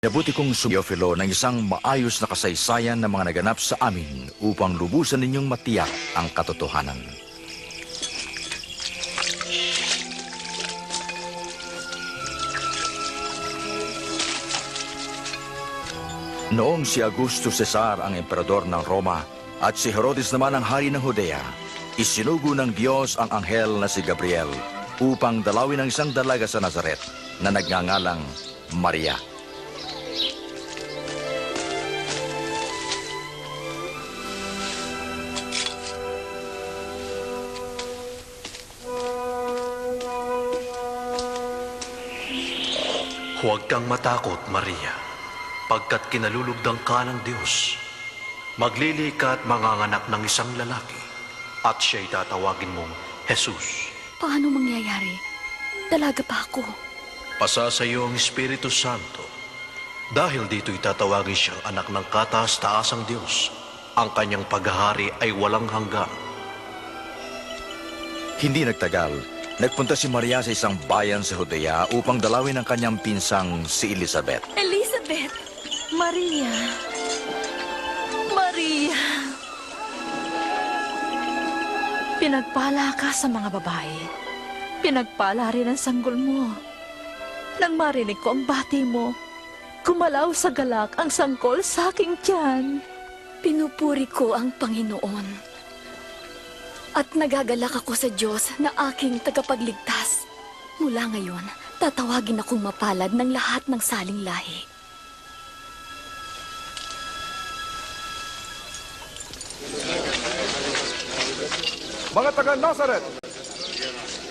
Nabuti kong Teofilo ng isang maayos na kasaysayan ng mga naganap sa amin upang lubusan ninyong matiyak ang katotohanan. Noong si Augusto Cesar ang emperador ng Roma at si Herodes naman ang hari ng Judea, isinugo ng Diyos ang anghel na si Gabriel upang dalawin ang isang dalaga sa Nazaret na nagngangalang Maria. Huwag kang matakot, Maria, pagkat kinalulugdang ka ng Diyos. Maglili ka at manganganak ng isang lalaki, at siya'y tatawagin mong Jesus. Paano mangyayari? Dalaga pa ako. Pasa sa iyo ang Espiritu Santo. Dahil dito'y tatawagin siyang anak ng kataas-taasang Diyos. Ang kanyang paghahari ay walang hanggan. Hindi nagtagal, nagpunta si Maria sa isang bayan sa Judea upang dalawin ang kanyang pinsang si Elizabeth. Elizabeth! Maria! Maria! Pinagpala ka sa mga babae. Pinagpala rin ang sanggol mo. Nang marinig ko ang bati mo, kumalaw sa galak ang sangkol sa aking tiyan. Pinupuri ko ang Panginoon. At nagagalak ako sa Diyos na aking tagapagligtas. Mula ngayon, tatawagin akong mapalad ng lahat ng saling lahi. Mga taga-Nazaret,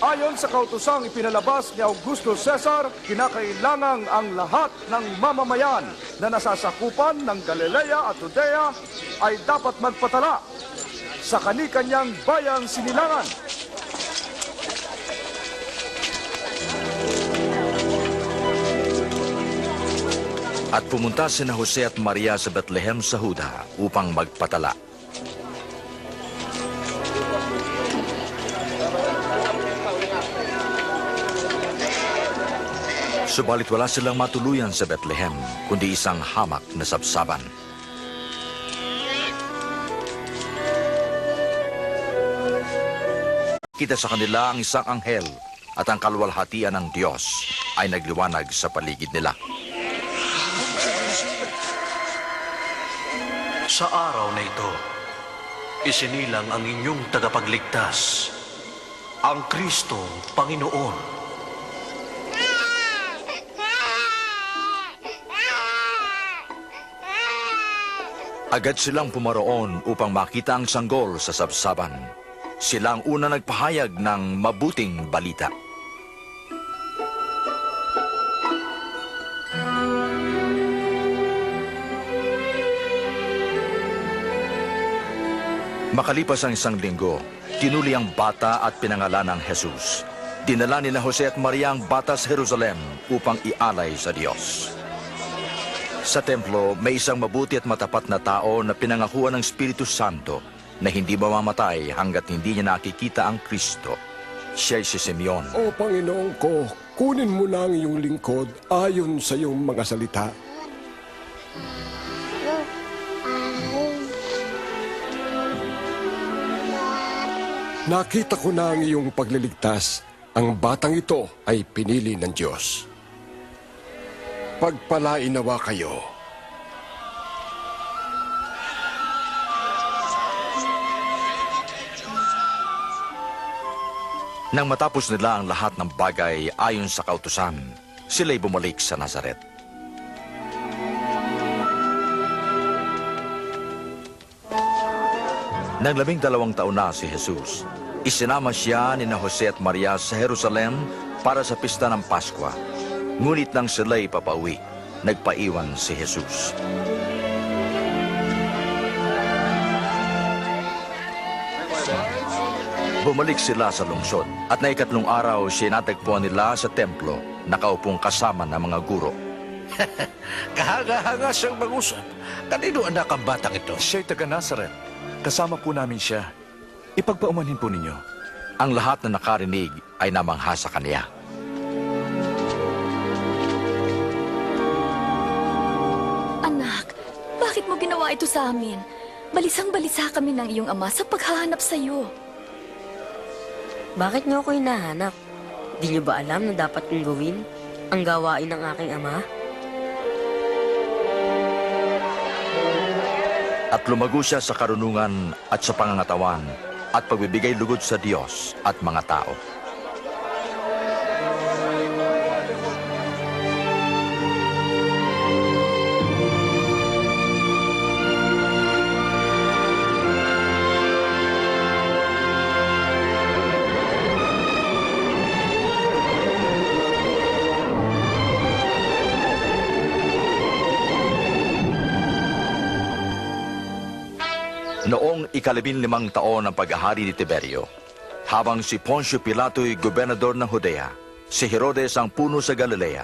ayon sa kautosang ipinalabas ni Augusto Cesar, kinakailangang ang lahat ng mamamayan na nasasakupan ng Galilea at Judea ay dapat magpatala sa kani-kanyang bayang sinilangan. At pumunta sina Jose at Maria sa Bethlehem sa Huda upang magpatala. Subalit wala silang matuluyan sa Bethlehem, kundi isang hamak na sabsaban. Kita sa kanila ang isang anghel at ang kaluwalhatian ng Diyos ay nagliwanag sa paligid nila. Sa araw na ito, isinilang ang inyong tagapagligtas, ang Kristong Panginoon. Agad silang pumaroon upang makita ang sanggol sa sabsaban. Sila ang una nagpahayag ng mabuting balita. Makalipas ang isang linggo, tinuli ang bata at pinangalan ng Jesus. Dinala ni Jose at Maria ang bata sa Jerusalem upang ialay sa Diyos. Sa templo, may isang mabuti at matapat na tao na pinangakuan ng Espiritu Santo na hindi mamamatay hanggat hindi niya nakikita ang Kristo. Siya'y si Simeon. O Panginoon ko, kunin mo na ang iyong lingkod ayon sa iyong mga salita. Nakita ko na ang iyong pagliligtas. Ang batang ito ay pinili ng Diyos. Pagpalain nawa kayo. Nang matapos nila ang lahat ng bagay ayon sa kautusan, sila'y bumalik sa Nazaret. Nang 12 taon na si Jesus, isinama siya ni Jose at Maria sa Jerusalem para sa pista ng Paskwa. Ngunit nang sila'y papauwi, nagpaiwan si Jesus. Bumalik sila sa lungsod at na ikatlong araw sinatagpuan nila sa templo, nakaupong kasama ng mga guro. Kahanga-hanga siyang mag-usap. Kanino anak ang batang ito? Siya'y taga-Nazaret. Kasama po namin siya. Ipagpaumanhin po ninyo. Ang lahat na nakarinig ay namangha sa kaniya. Bakit mo ginawa ito sa amin? Balisang-balisa kami ng iyong ama sa paghahanap sa iyo. Bakit niyo ako hinahanap? Di niyo ba alam na dapat kong gawin ang gawain ng aking ama? At lumago siya sa karunungan at sa pangangatawan at pagbibigay lugod sa Diyos at mga tao. Noong ika-15 taon ng paghahari ni Tiberio, habang si Poncio Pilato'y gobernador ng Judea, si Herodes ang puno sa Galilea,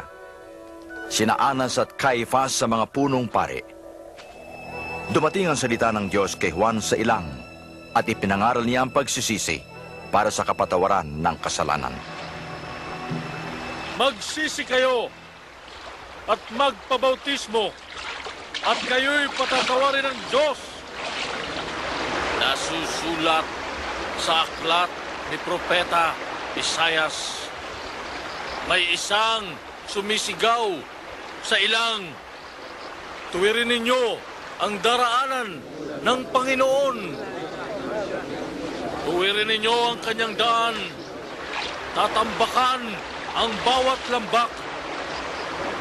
sina Anas at Caifás sa mga punong pari. Dumating ang salita ng Diyos kay Juan sa ilang at ipinangaral niya ang pagsisisi para sa kapatawaran ng kasalanan. Magsisi kayo at magpabautismo at kayo'y patatawarin ng Diyos. Nasusulat sa aklat ni Propeta Isaias, may isang sumisigaw sa ilang, tuwirin ninyo ang daraanan ng Panginoon. Tuwirin ninyo ang kanyang daan, tatambakan ang bawat lambak,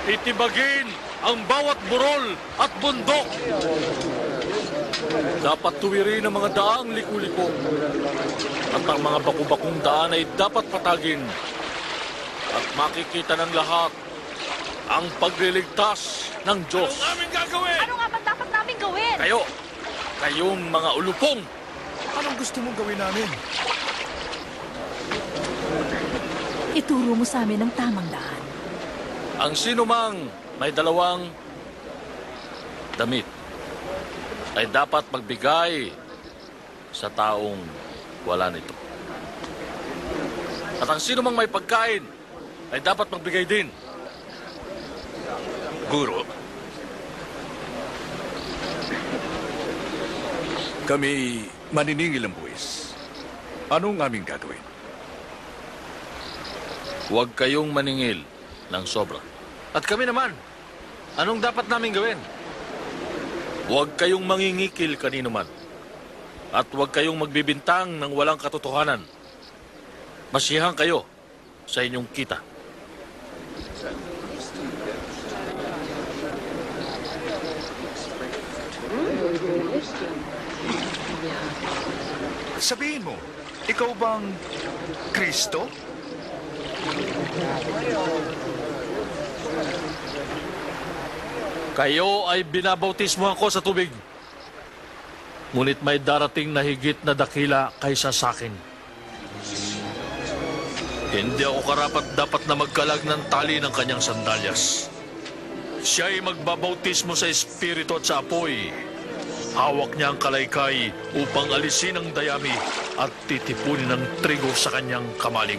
titibagin ang bawat burol at bundok. Dapat tuwirin ang mga daang liku-liko at ang mga baku-bakong daan ay dapat patagin at makikita ng lahat ang pagliligtas ng Diyos. Anong aming gagawin? Ano nga ba dapat namin gawin? Kayong mga ulupong. Anong gusto mong gawin namin? Ituro mo sa amin ang tamang daan. Ang sinumang may dalawang damit ay dapat magbigay sa taong wala nito. At ang sino mang may pagkain ay dapat magbigay din. Guro, Kami maniningil ang buwis. Anong aming gagawin? Huwag kayong maningil ng sobra. At kami naman, anong dapat namin gawin? Huwag kayong mangingikil kanino man. At huwag kayong magbibintang ng walang katotohanan. Masiyahan kayo sa inyong kita. Sabihin mo, ikaw bang Kristo? Kayo ay binabautismo ako sa tubig. Ngunit may darating na higit na dakila kaysa sa akin. Hindi ako karapat dapat na magkalag ng tali ng kanyang sandalyas. Siya ay magbabautismo sa Espiritu at sa apoy. Hawak niya ang kalaykay upang alisin ang dayami at titipunin ng trigo sa kanyang kamalig.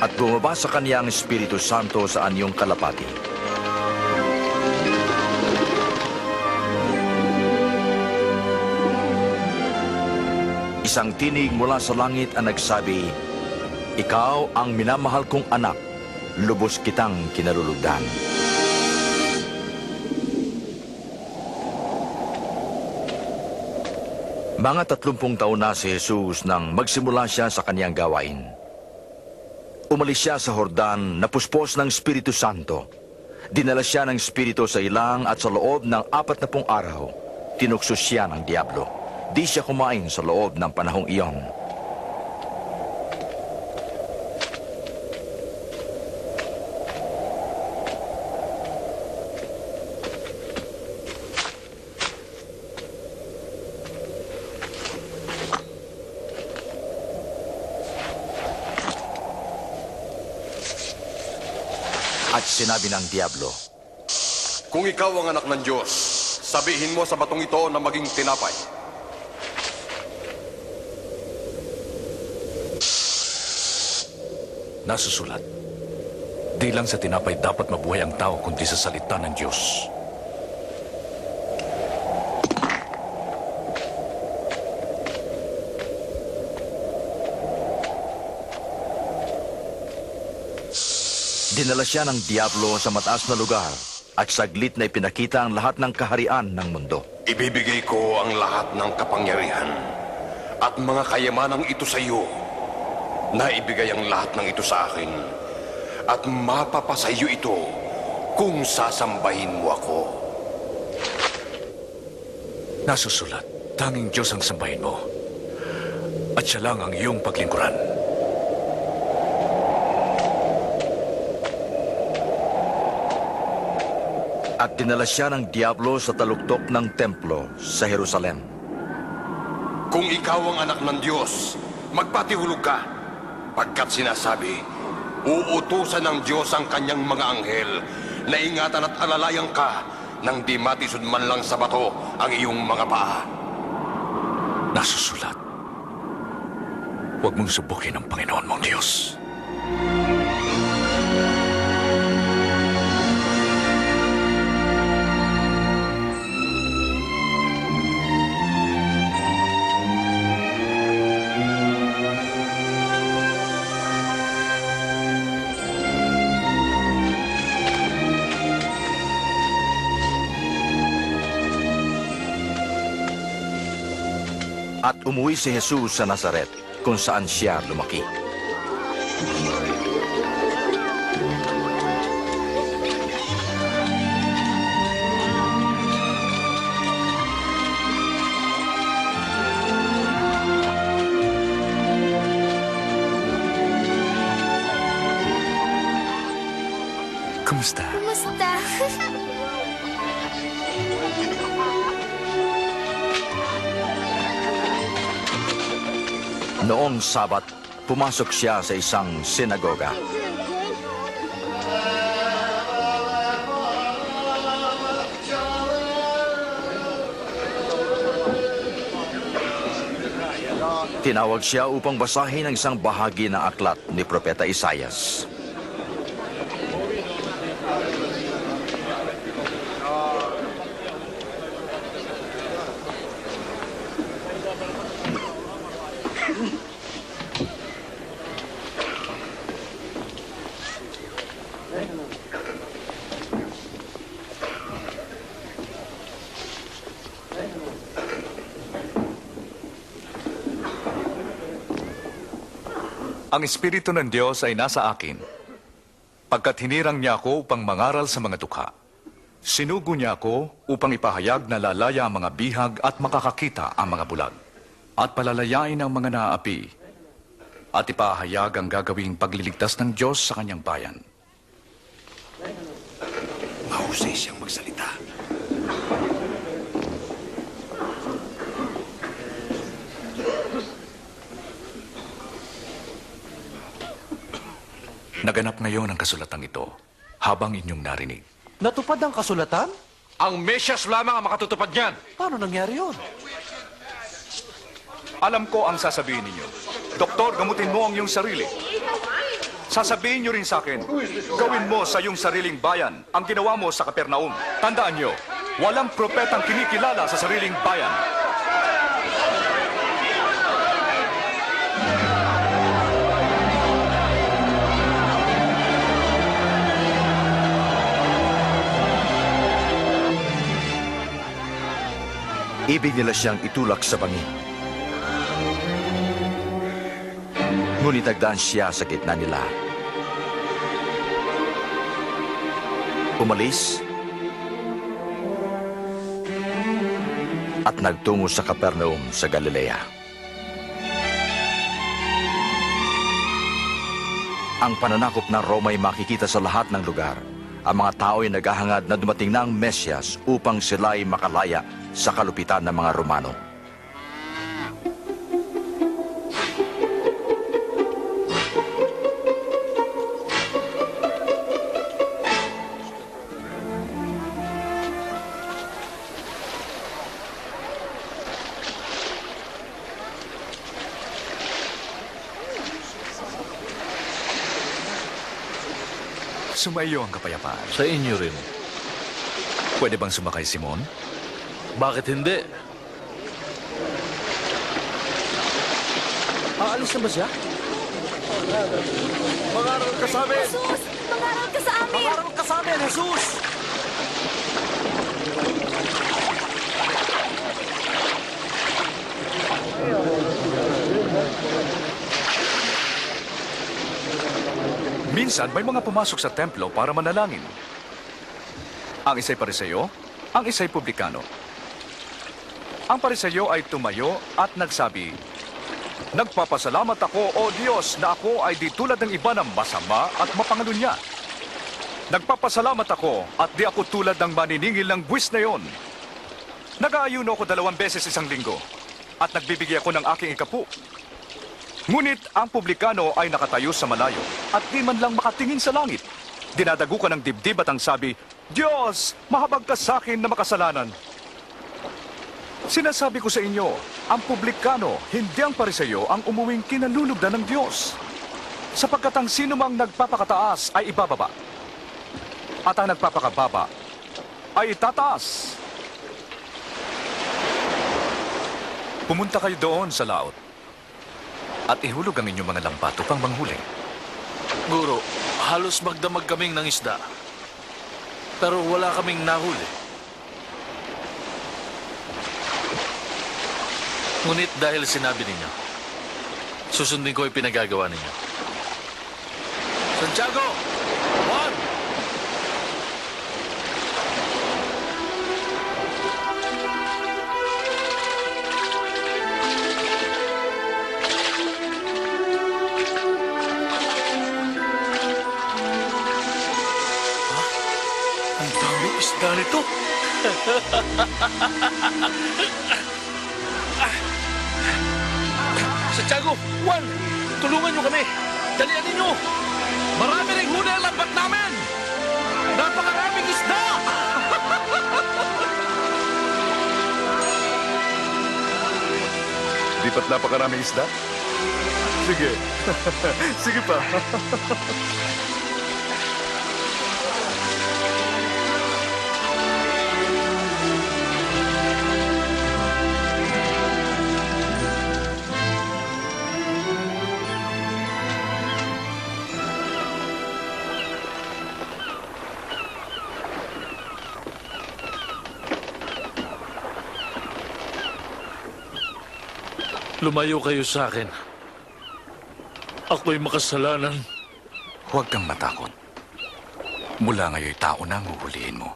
At bumaba sa kanya ang Espiritu Santo sa anyong kalapati. Isang tinig mula sa langit ang nagsabi, "Ikaw ang minamahal kong anak, lubos kitang kinalulugdan." Mga 30 taon na si Jesus nang magsimula siya sa kaniyang gawain. Umalis siya sa Jordan na puspos ng Espiritu Santo. Dinala siya ng Espiritu sa ilang at sa loob ng 40 araw, tinukso siya ng Diablo. Di siya kumain sa loob ng panahong iyon. At sinabi ng Diablo, Kung ikaw ang anak ng Diyos, sabihin mo sa batong ito na maging tinapay. Nasusulat, di lang sa tinapay dapat mabuhay ang tao kundi sa salita ng Diyos. dinala siya ng Diablo sa mataas na lugar at saglit na ipinakita ang lahat ng kaharian ng mundo. Ibibigay ko ang lahat ng kapangyarihan at mga kayamanang ito sa iyo. Naibigay ang lahat ng ito sa akin at mapapasa iyo ito kung sasambahin mo ako. Nasusulat, tanging Diyos ang sambahin mo. At siya lang ang iyong paglingkuran. At dinala siya ng Diablo sa taluktok ng templo sa Jerusalem. Kung ikaw ang anak ng Diyos, magpatihulog ka. Pagkat sinasabi, uutusan ng Diyos ang kanyang mga anghel na ingatan at alalayan ka nang di matisod man lang sa bato ang iyong mga paa. Nasusulat, huwag mong subukin ang Panginoon mong Diyos. At umuwi si Jesus sa Nazaret, kung saan siya lumaki. Kumusta? Kumusta? Noong Sabat, pumasok siya sa isang sinagoga. Tinawag siya upang basahin ang isang bahagi ng aklat ni Propeta Isaias. Ang Espiritu ng Diyos ay nasa akin, pagkat hinirang niya ako upang mangaral sa mga dukha. Sinugo niya ako upang ipahayag na lalaya ang mga bihag at makakakita ang mga bulag, at palalayain ang mga naaapi, at ipahayag ang gagawing pagliligtas ng Diyos sa kanyang bayan. Mahusay siyang magsalita. Naganap ngayon ang kasulatang ito habang inyong narinig. Natupad ang kasulatan? Ang Mesyas lamang ang makatutupad niyan. Paano nangyari yun? Alam ko ang sasabihin ninyo. Doktor, gamutin mo ang iyong sarili. Sasabihin niyo rin sa akin, gawin mo sa iyong sariling bayan ang ginawa mo sa Kapernaum. Tandaan niyo, walang propetang kinikilala sa sariling bayan. Ibig nila siyang itulak sa bangin. Ngunit nagdaan siya sa gitna nila. Umalis at nagtungo sa Capernaum sa Galilea. Ang pananakop ng Roma ay makikita sa lahat ng lugar. Ang mga tao ay naghahangad na dumating na ang Mesyas upang sila ay makalaya sa kalupitan ng mga Romano. Sumaiyo ang kapayapaan. Sa inyo rin. Pwede bang sumakay, Simon? Bakit hindi? Aalis na ba siya? Mangaral ka sa amin! Jesus! Mangaral ka sa amin! Pangarap ka sa amin, Jesus! Minsan, may mga pumasok sa templo para manalangin. Ang isa'y pariseyo, ang isa'y publikano. Ang pariseyo ay tumayo at nagsabi, "Nagpapasalamat ako, O Diyos, na ako ay di tulad ng iba na masama at mapangalunya. Nagpapasalamat ako at di ako tulad ng maniningil ng buwis na yon. Nag-aayuno ako 2 beses isang linggo at nagbibigay ako ng aking ikapu. Ngunit ang publikano ay nakatayo sa malayo at di man lang makatingin sa langit. Dinadago ka ng dibdib at ang sabi, Diyos, mahabag ka sa akin na makasalanan." Sinasabi ko sa inyo, ang publikano, hindi ang pariseyo ang umuwing kinalulugdan ng Diyos. Sapagkat ang sinumang nagpapakataas ay ibababa. At ang nagpapakababa ay itataas. Pumunta kayo doon sa laot at ihulog ang inyong mga lambat upang manghuli. Guro, halos magdamag kaming ng isda. Pero wala kaming nahuli. Ngunit dahil sinabi ninyo, susundin ko yung pinagagawa ninyo. Santiago! Juan! Ang dami isda nito! Santiago! Juan! Tulungan nyo kami! Dalian ninyo! Marami ring huli ang lambat namin! Napakaraming isda! Di ba't napakaraming isda? Sige. Sige pa. Lumayo kayo sa akin. Ako'y makasalanan. Huwag kang matakot. Mula ngayon'y tao na ang huhulihin mo.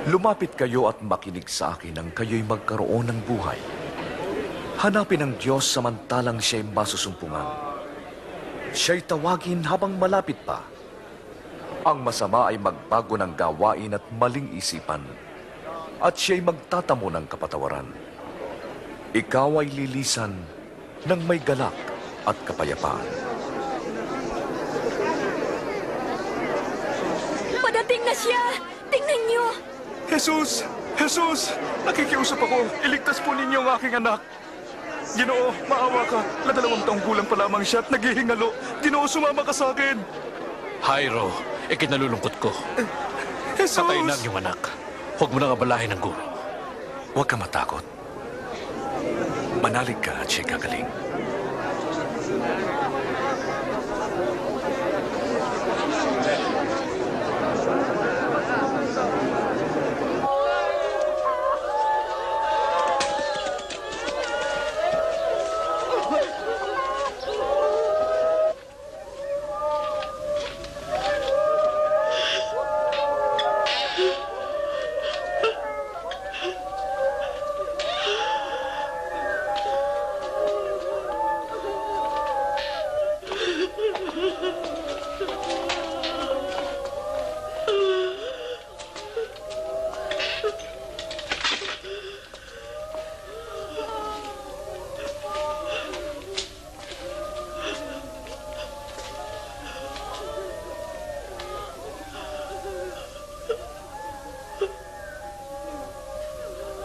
Lumapit kayo at makinig sa akin nang kayo'y magkaroon ng buhay. Hanapin ang Diyos samantalang siya'y masusumpungan. Siya'y tawagin habang malapit pa. Ang masama ay magbago ng gawain at maling isipan, at siya'y magtatamo ng kapatawaran. Ikaw ay lilisan ng may galak at kapayapaan. Padating na siya! Tingnan niyo! Jesus! Jesus! Nakikiusap ako. Iligtas po ninyo ang aking anak. Ginoo, maawa ka. 2 taong gulang pa lamang siya at naghihingalo. Ginoo, sumama ka sa akin. Jairo, ikinalulungkot ko. Jesus! Patay na ang iyong anak. Huwag mo nang abalahin ang guro. Huwag ka matakot. Manalig ka at siya'y gagaling.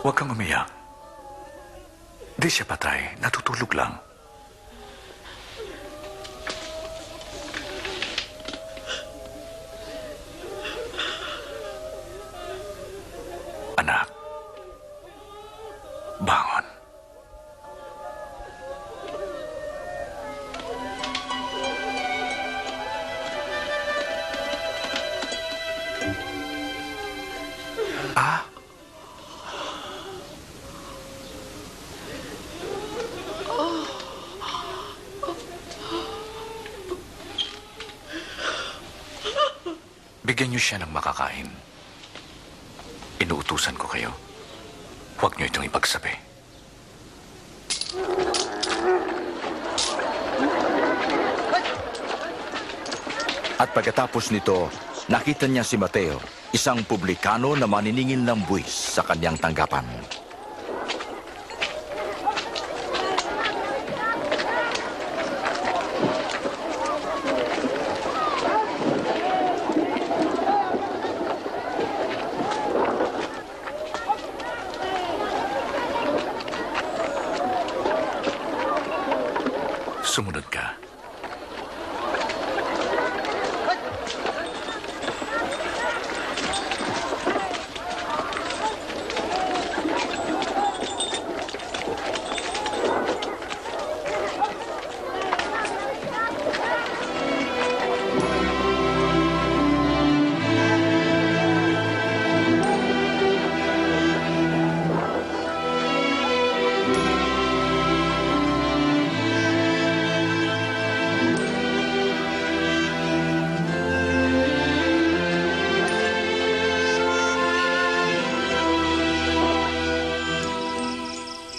Huwag kang umiyak. Di siya patay, natutulog lang. Anak, bangon. Ah? Bigyan niyo siya ng makakain. Inuutusan ko kayo. Huwag niyo itong ipagsabi. At pagkatapos nito, nakita niya si Mateo, isang publikano na maniningil ng buwis sa kanyang tanggapan. Sumunod ka.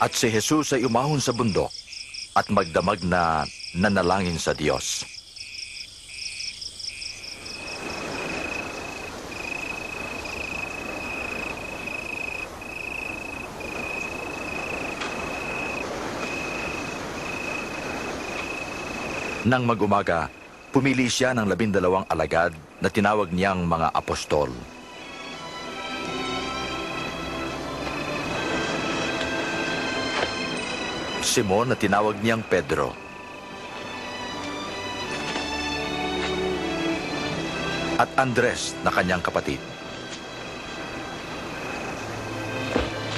At si Jesus ay umahon sa bundok at magdamag na nanalangin sa Diyos. Nang mag-umaga, pumili siya ng 12 alagad na tinawag niyang mga apostol. Simon na tinawag niyang Pedro. At Andres na kanyang kapatid.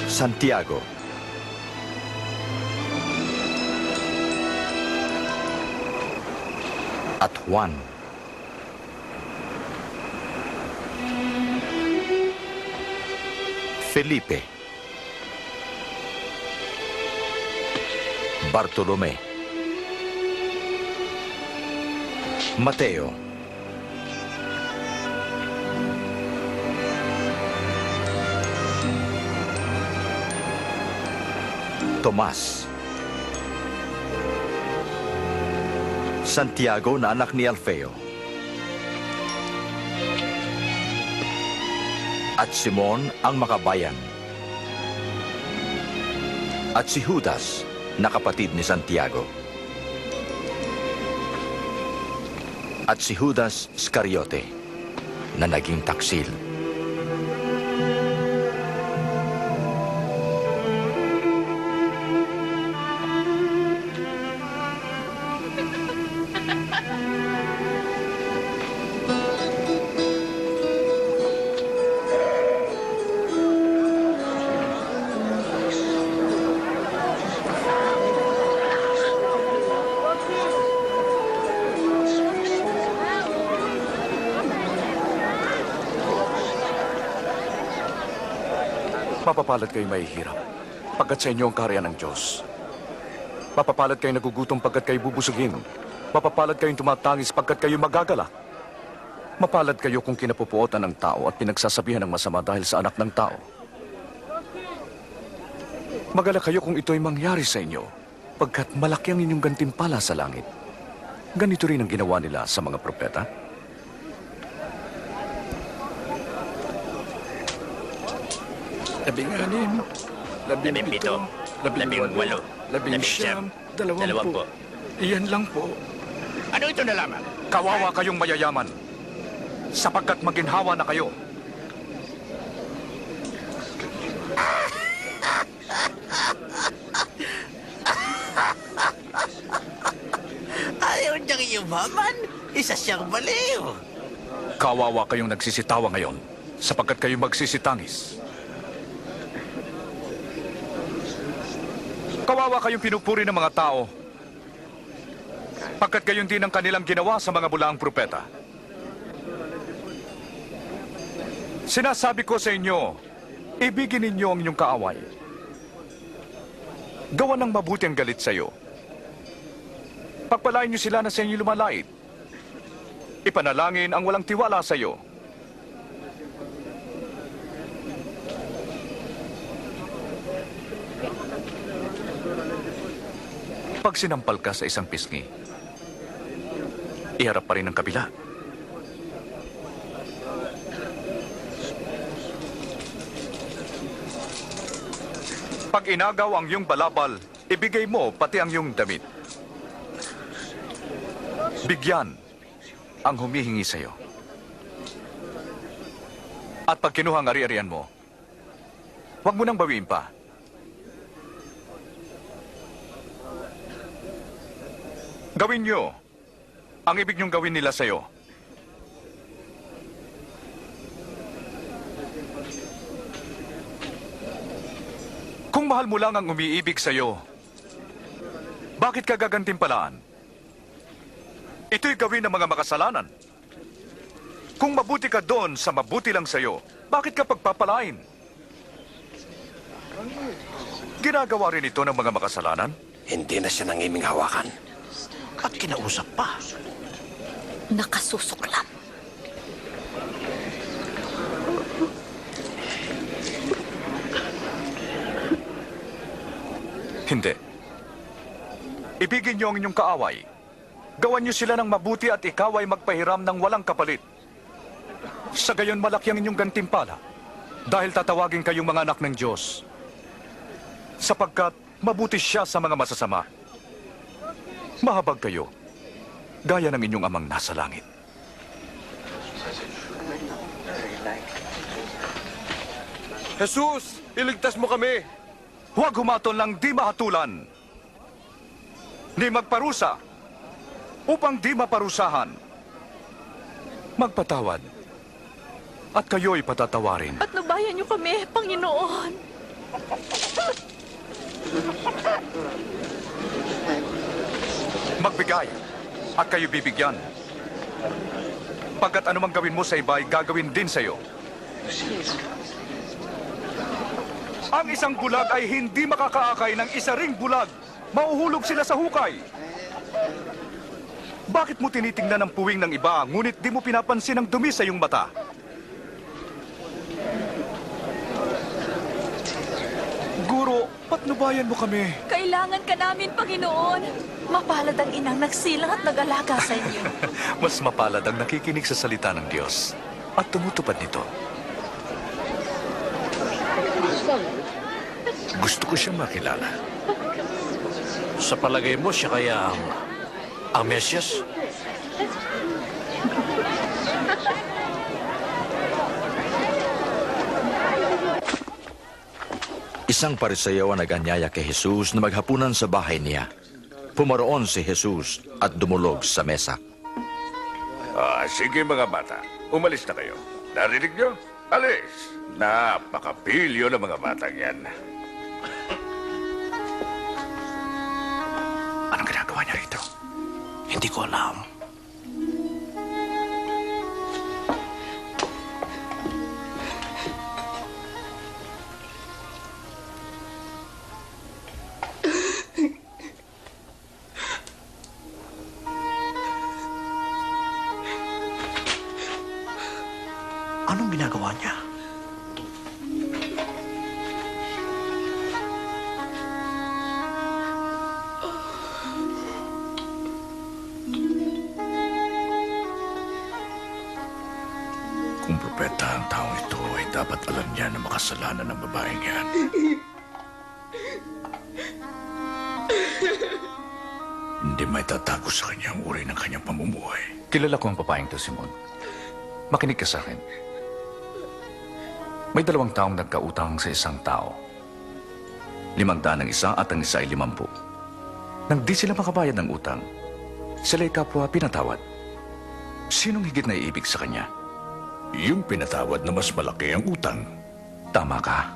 Santiago. At Juan. Felipe. Bartolome. Mateo. Tomas. Santiago na anak ni Alfeo. At Simon ang makabayan. At si Judas na kapatid ni Santiago. At si Judas Iscariote na naging taksil. Mapapalad kayo mahihirap, pagkat sa inyo ang kaharian ng Diyos. Mapapalad kayo nagugutom pagkat kayo bubusugin. Mapapalad kayong tumatangis pagkat kayo magagalak. Mapalad kayo kung kinapupuotan ng tao at pinagsasabihan ng masama dahil sa anak ng tao. Magalak kayo kung ito'y mangyari sa inyo, pagkat malaki ang inyong gantimpala sa langit. Ganito rin ang ginawa nila sa mga propeta. Labing-anim, labing-pito, labing-walo, labing-siyam, dalawampu. Iyan lang po. Ano ito na lamang? Kawawa kayong mayayaman, sapagkat maginhawa na kayo. yumaman. Isa siyang baliw. Kawawa kayong nagsisitawa ngayon sapagkat kayo magsisitangis. Kawawa kayong pinupuri ng mga tao pagkat gayon din ang kanilang ginawa sa mga bulaang propeta. Sinasabi ko sa inyo, ibigin ninyo ang inyong kaaway. Gawa ng mabuti ang galit sa iyo. Pagpalain niyo sila na sa inyo lumalait. Ipanalangin ang walang tiwala sa iyo. Pag sinampal ka sa isang pisngi, iharap pa rin ang kabila. Pag inagaw ang iyong balabal, ibigay mo pati ang iyong damit. Bigyan ang humihingi sa iyo. At pag kinuha ang ari-arian mo, huwag mo nang bawiin pa. Gawin niyo ang ibig niyong gawin nila sa iyo. Kung mahal mo lang ang umiibig sa iyo, bakit ka gagantimpalaan? Ito'y gawin ng mga makasalanan. Kung mabuti ka doon sa mabuti lang sa iyo, bakit ka pagpapalain? Ginagawa rin ito ng mga makasalanan? Hindi na siya nangiming hawakan. At kinausap pa. Nakasusuklam. Hindi. Ibigin niyo ang inyong kaaway. Gawan niyo sila ng mabuti at ikaw ay magpahiram ng walang kapalit. Sa gayon malaki ang inyong gantimpala dahil tatawagin kayong mga anak ng Diyos. Sapagkat mabuti siya sa mga masasama. Mahabag kayo, gaya ng inyong amang nasa langit. Jesus, iligtas mo kami. Huwag humatol ng di mahatulan, ni magparusa, upang di maparusahan. Magpatawad, at kayo'y patatawarin. At nubayan niyo kami, Panginoon. Magbigay, at kayo bibigyan. Pagkat anumang gawin mo sa iba, ay gagawin din sa iyo. Ang isang bulag ay hindi makakaakay ng isa ring bulag. Mauhulog sila sa hukay. Bakit mo tinitingnan ang puwing ng iba, ngunit di mo pinapansin ang dumi sa iyong mata? Guro, patnubayan mo kami. Kailangan ka namin, Panginoon. Mapalad ang inang nagsilang at nag-alaga sa inyo. Mas mapalad ang nakikinig sa salita ng Diyos at tumutupad nito. Gusto ko siyang makilala. Sa palagay mo, siya kaya ang Mesyas? Isang Pariseo ang nag-anyaya kay Jesus na maghapunan sa bahay niya. Pumaroon si Jesus at dumulog sa mesa. Sige mga bata, umalis na kayo. Narinig nyo? Alis! Napakapilyo ng mga batang yan. Anong ginagawa niya rito? Hindi ko alam. Anong ginagawa niya? Kung propeta ang taong ito, ay dapat alam niya na makasalanan ng babaeng yan. Hindi may tatago sa kanya ang uri ng kanyang pamumuhay. Kilala ko ang babaeng to, Simon. Makinig ka sa akin. May 2 taong nagkautang sa isang tao. 500 ang isa at ang isa ay 50. Nang di sila makabayad ng utang, Sila'y kapwa pinatawad. Sinong higit na iibig sa kanya? Yung pinatawad na mas malaki ang utang. Tama ka.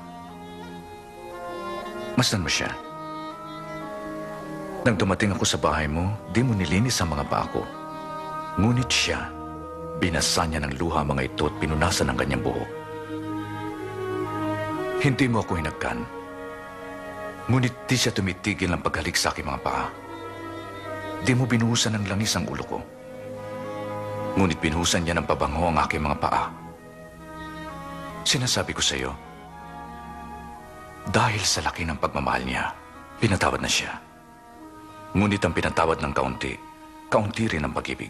Masdan mo siya. Nang dumating ako sa bahay mo, di mo nilinis ang mga paa ko. Ngunit siya, binasa niya ng luha mga ito at pinunasan ang kanyang buhok. Hindi mo ako hinagkan. Ngunit di siya tumitigil ng paghalik sa aking mga paa. Di mo binuhusan ng langis ang ulo ko. Ngunit binuhusan niya ng pabango ang aking mga paa. Sinasabi ko sa iyo, dahil sa laki ng pagmamahal niya, pinatawad na siya. Ngunit ang pinatawad ng kaunti, kaunti rin ang pag-ibig.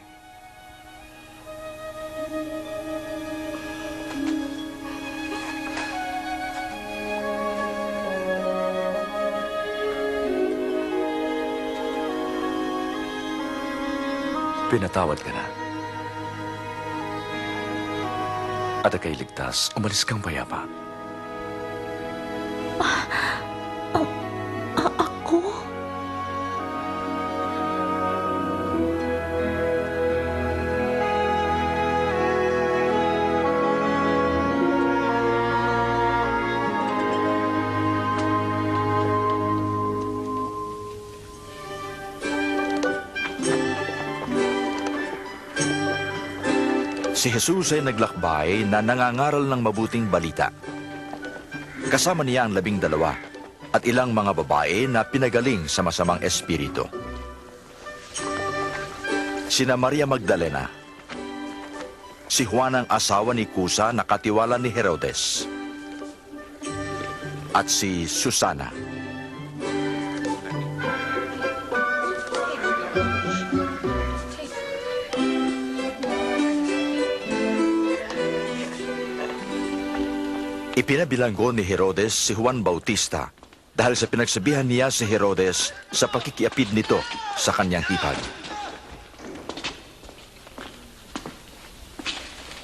Pinatawad ka na. At ika'y ligtas, umalis kang payapa. Ako? Si Jesus ay naglakbay na nangangaral ng mabuting balita. Kasama niya ang 12 at ilang mga babae na pinagaling sa masamang espiritu. Sina Maria Magdalena, si Juan ang asawa ni Kusa na katiwala ni Herodes, at si Susana. Ipinabilanggo ni Herodes si Juan Bautista dahil sa pinagsabihan niya si Herodes sa pakikiapid nito sa kanyang hipag.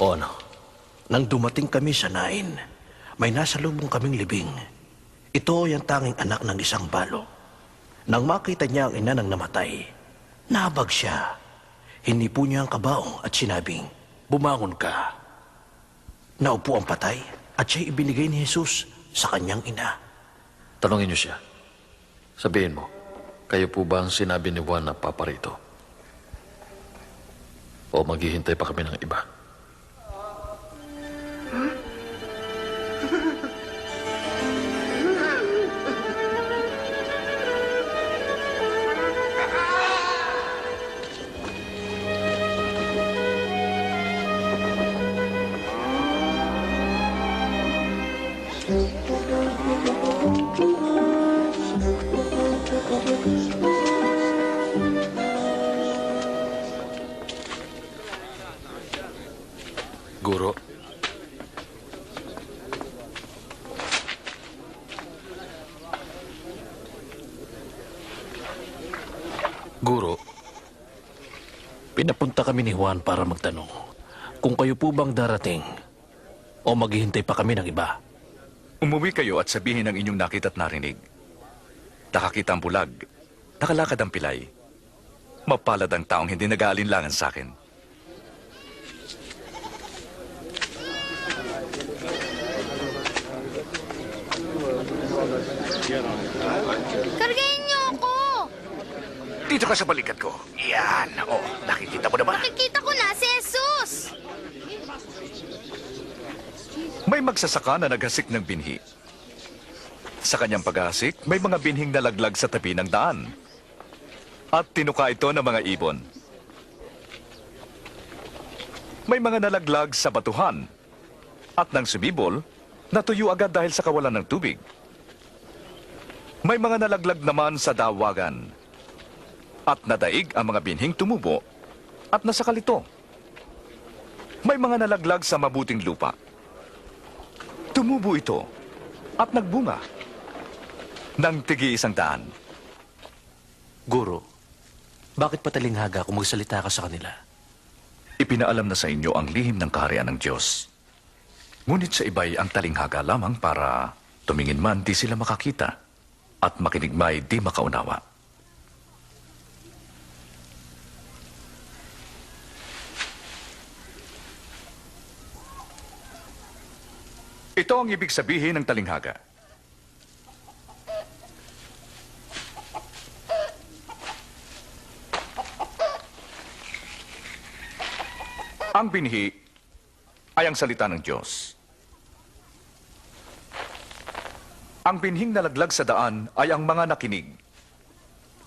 O ano, nang dumating kami sa Nain, may nasalubong kaming libing. Ito ay ang tanging anak ng isang balo. Nang makita niya ang ina ng namatay, nahabag siya. Hinipo niya ang kabaong at sinabing, "Bumangon ka." Naupo ang patay at siya'y ibinigay ni Jesus sa kanyang ina. Tanungin niyo siya. Sabihin mo, kayo po ba ang sinabi ni Juan na paparito? O maghihintay pa kami ng iba? Guro. Guro, pinapunta kami ni Juan para magtanong kung kayo po bang darating o maghihintay pa kami ng iba. Umuwi kayo at sabihin ang inyong nakita at narinig. Nakakita ang bulag, nakalakad ang pilay. Mapalad ang taong hindi nag-aalinlangan sa akin. Kargahin niyo ako! Dito ka sa balikat ko. Yan. Oh, nakikita mo na ba? Nakikita ko na si Jesus! May magsasaka na naghasik ng binhi. Sa kanyang paghasik, may mga binhing nalaglag sa tabi ng daan. At tinuka ito ng mga ibon. May mga nalaglag sa batuhan. At nang sumibol, natuyo agad dahil sa kawalan ng tubig. May mga nalaglag naman sa dawagan. At nadaig ang mga binhing tumubo at nasakal ito. May mga nalaglag sa mabuting lupa. Tumubo ito at nagbunga ng tigi-100. Guro, bakit patalinghaga kung magsalita ka sa kanila? Ipinaalam na sa inyo ang lihim ng kaharian ng Diyos. Ngunit sa iba'y ang talinghaga lamang para tumingin man di sila makakita at makinig may di makaunawa. Ito ang ibig sabihin ng talinghaga. Ang binhi ay ang salita ng Diyos. Ang binhing nalaglag sa daan ay ang mga nakinig.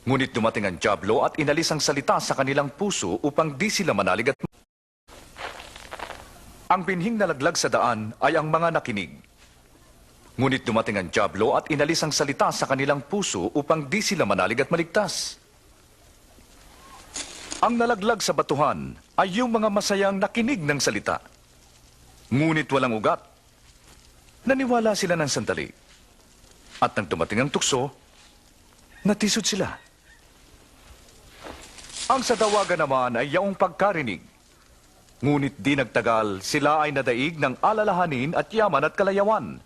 Ngunit dumating ang dyablo at inalis ang salita sa kanilang puso upang di sila manalig at... Ang binhing nalaglag sa daan ay ang mga nakinig. Ngunit dumating ang dyablo at inalis ang salita sa kanilang puso upang di sila manalig at maligtas. Ang nalaglag sa batuhan ay yung mga masayang nakinig ng salita. Ngunit walang ugat. Naniwala sila ng sandali. At nang dumating ang tukso, natisod sila. Ang sa dawagan naman ay yaong pagkarinig. Ngunit di nagtagal, sila ay nadaig ng alalahanin at yaman at kalayawan.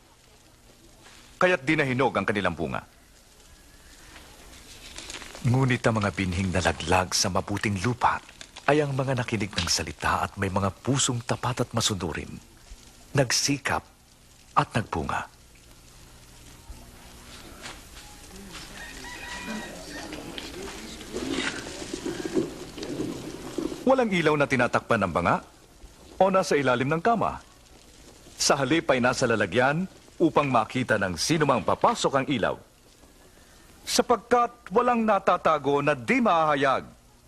Kaya't di nahinog ang kanilang bunga. Ngunit ang mga binhing nalaglag sa mabuting lupa ay ang mga nakinig ng salita at may mga pusong tapat at masunurin, nagsikap at nagbunga. Walang ilaw na tinatakpan ng banga o nasa ilalim ng kama. Sa halip ay nasa lalagyan upang makita ng sino mang papasok ang ilaw. Sapagkat walang natatago na di mahahayag,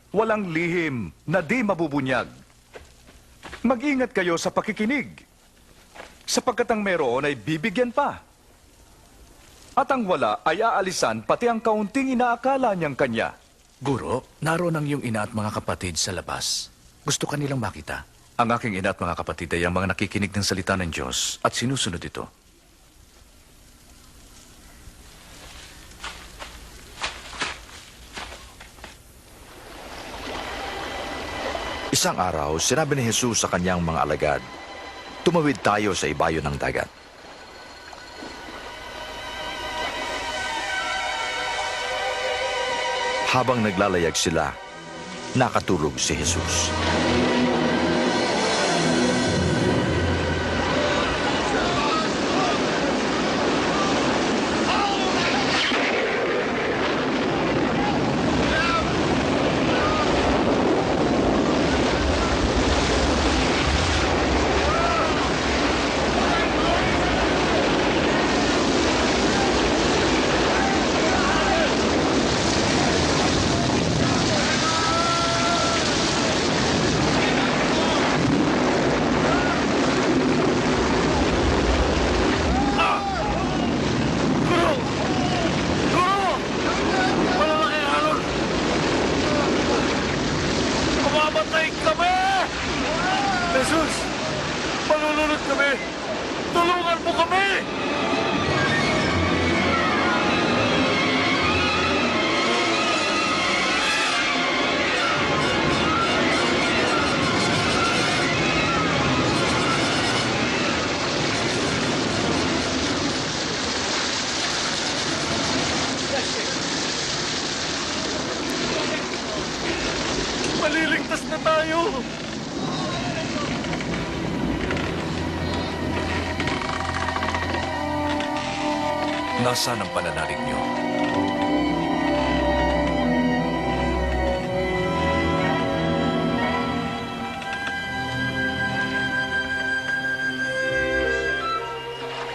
walang lihim na di mabubunyag. Mag-ingat kayo sa pakikinig, sapagkat ang meron ay bibigyan pa. At ang wala ay aalisan pati ang kaunting inaakala niyang kanya. Guro, naroon ang iyong ina at mga kapatid sa labas. Gusto ka nilang makita. Ang aking ina at mga kapatid ay ang mga nakikinig ng salita ng Diyos at sinusunod ito. Isang araw, sinabi ni Jesus sa kanyang mga alagad, "Tumawid tayo sa ibayo ng dagat." Habang naglalayag sila, nakatulog si Jesus. Mamamatay kami! Jesus! Malulunod kami! Tulungan mo kami! Maliligtas na tayo! Nasaan ang pananalig niyo?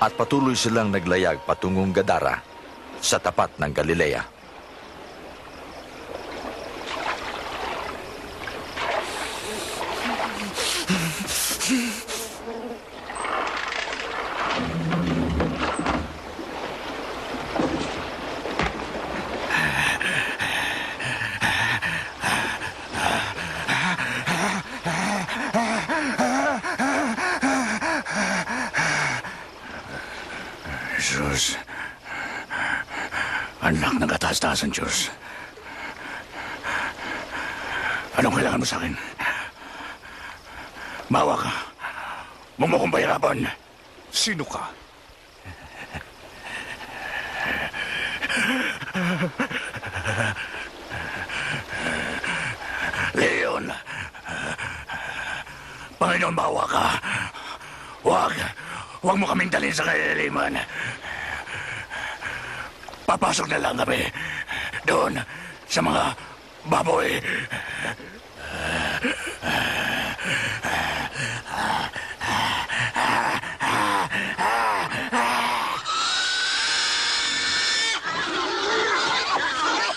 At patuloy silang naglayag patungong Gadara sa tapat ng Galilea. Jesus, anak ng kataas-taasan Diyos. Anong kailangan mo sa akin? Mawa ka. Huwag mo kong pahirapan. Sino ka? Leon, Panginoon, mawa ka. Huwag huwag mo kaming dalhin sa kailaliman. Papasok na lang kami doon sa mga baboy.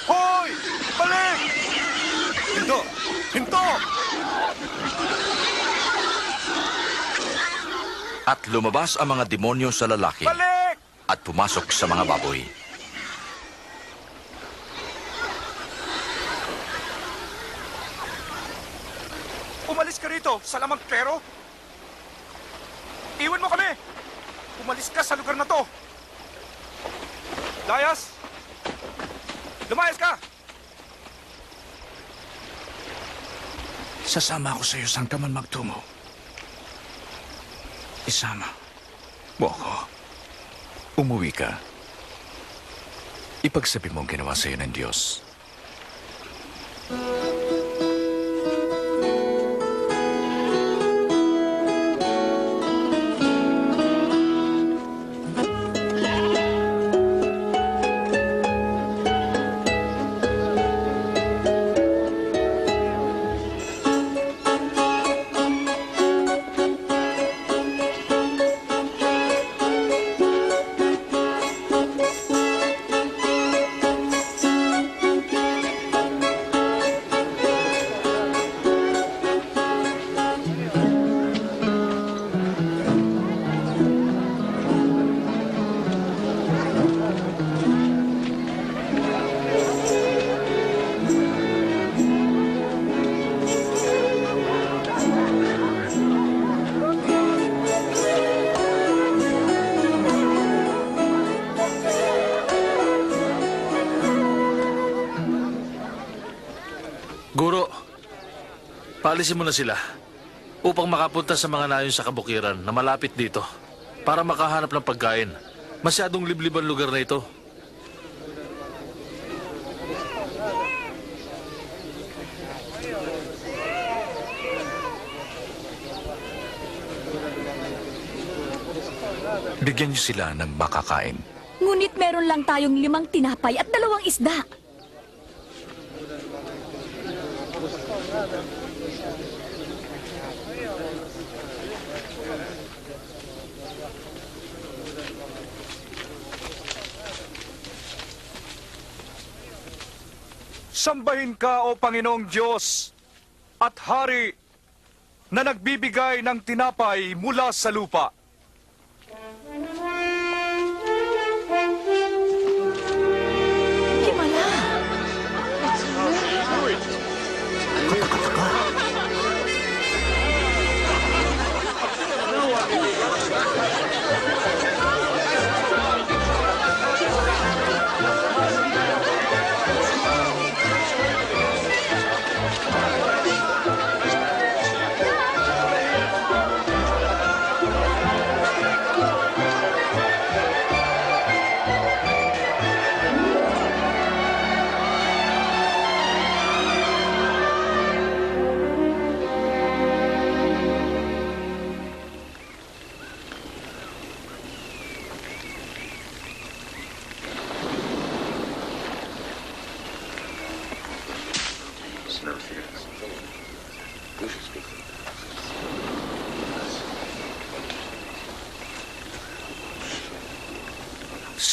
Hoy! Balik! Hinto! Hinto! At lumabas ang mga demonyo sa lalaki Balik! at pumasok sa mga baboy. Umalis ka rito sa lamang pero. Iwan mo kami! Umalis ka sa lugar na to! Dayas! Lumayas ka! Sasama ako sa iyo saan ka man magtungo. Isama mo ako. Umuwi ka. Ipagsabi mo ang ginawa sa iyo ng Diyos. Guro, paalisin mo na sila upang makapunta sa mga nayon sa kabukiran na malapit dito para makahanap ng pagkain. Masyadong liblib ang lugar na ito. Bigyan niyo sila ng makakain. Ngunit meron lang tayong 5 tinapay at 2 isda. Sambahin ka, O Panginoong Diyos, at Hari na nagbibigay ng tinapay mula sa lupa. Himala!